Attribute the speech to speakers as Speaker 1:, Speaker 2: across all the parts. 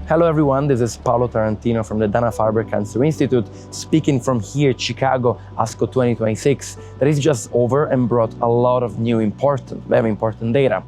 Speaker 1: Hello everyone, this is Paolo Tarantino from the Dana-Farber Cancer Institute, speaking from here, Chicago, ASCO 2026, that is just over and brought a lot of new very important data.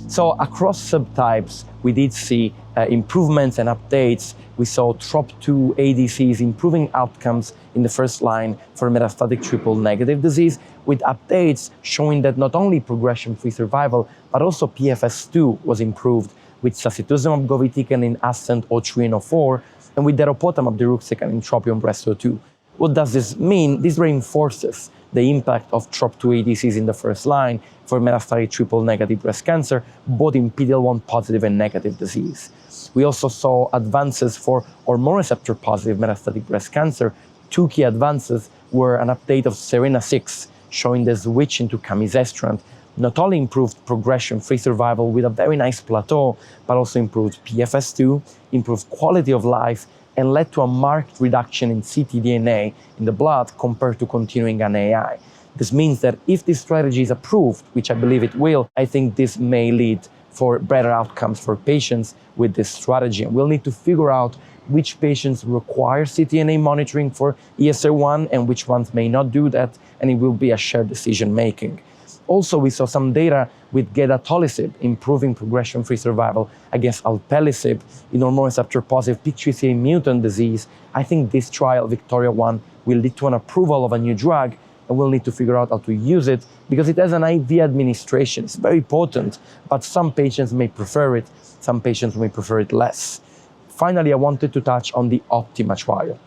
Speaker 1: So across subtypes, we did see improvements and updates. We saw TROP2 ADCs improving outcomes in the first line for metastatic triple-negative disease, with updates showing that not only progression-free survival, but also PFS2 was improved with sacituzumab govitecan in ASCENT 03 and 04, and with datopotamab deruxtecan in TROPION-Breast02. What does this mean? This reinforces the impact of TROP2 ADCs in the first line for metastatic triple-negative breast cancer, both in PD-L1 positive and negative disease. We also saw advances for hormone receptor-positive metastatic breast cancer. Two key advances were an update of SERENA-6, showing the switch into camizestrant not only improved progression-free survival with a very nice plateau, but also improved PFS2, improved quality of life, and led to a marked reduction in ctDNA in the blood compared to continuing an AI. This means that if this strategy is approved, which I believe it will, I think this may lead for better outcomes for patients with this strategy. And we'll need to figure out which patients require ctDNA monitoring for ESR1 and which ones may not do that, and it will be a shared decision making. Also, we saw some data with gedatolisib improving progression-free survival against alpelisib in hormone receptor-positive PIK3CA mutant disease. I think this trial, Victoria-1, will lead to an approval of a new drug, and we'll need to figure out how to use it because it has an IV administration. It's very potent, but some patients may prefer it, some patients may prefer it less. Finally, I wanted to touch on the OPTIMA trial.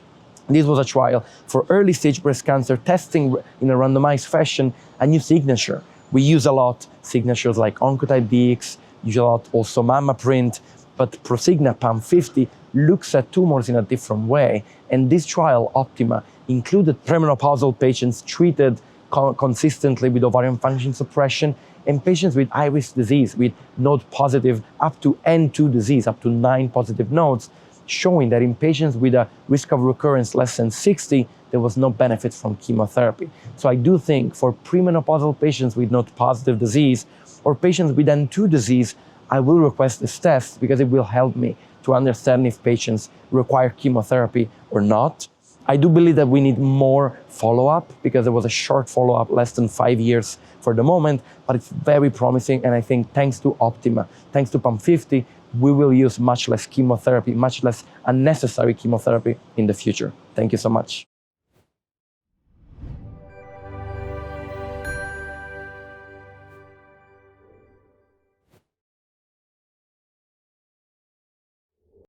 Speaker 1: This was a trial for early-stage breast cancer testing in a randomized fashion a new signature. We use a lot signatures like Oncotype DX, use a lot also MammaPrint, but Prosigna PAM50 looks at tumors in a different way. And this trial, OPTIMA, included premenopausal patients treated consistently with ovarian function suppression and patients with high-risk disease, with node positive up to N2 disease, up to 9 positive nodes, showing that in patients with a risk of recurrence less than 60, there was no benefit from chemotherapy. So I do think for premenopausal patients with node positive disease or patients with N2 disease, I will request this test because it will help me to understand if patients require chemotherapy or not. I do believe that we need more follow-up because there was a short follow-up, less than 5 years for the moment, but it's very promising. And I think thanks to OPTIMA, thanks to PAM50, we will use much less chemotherapy, much less unnecessary chemotherapy in the future. Thank you so much.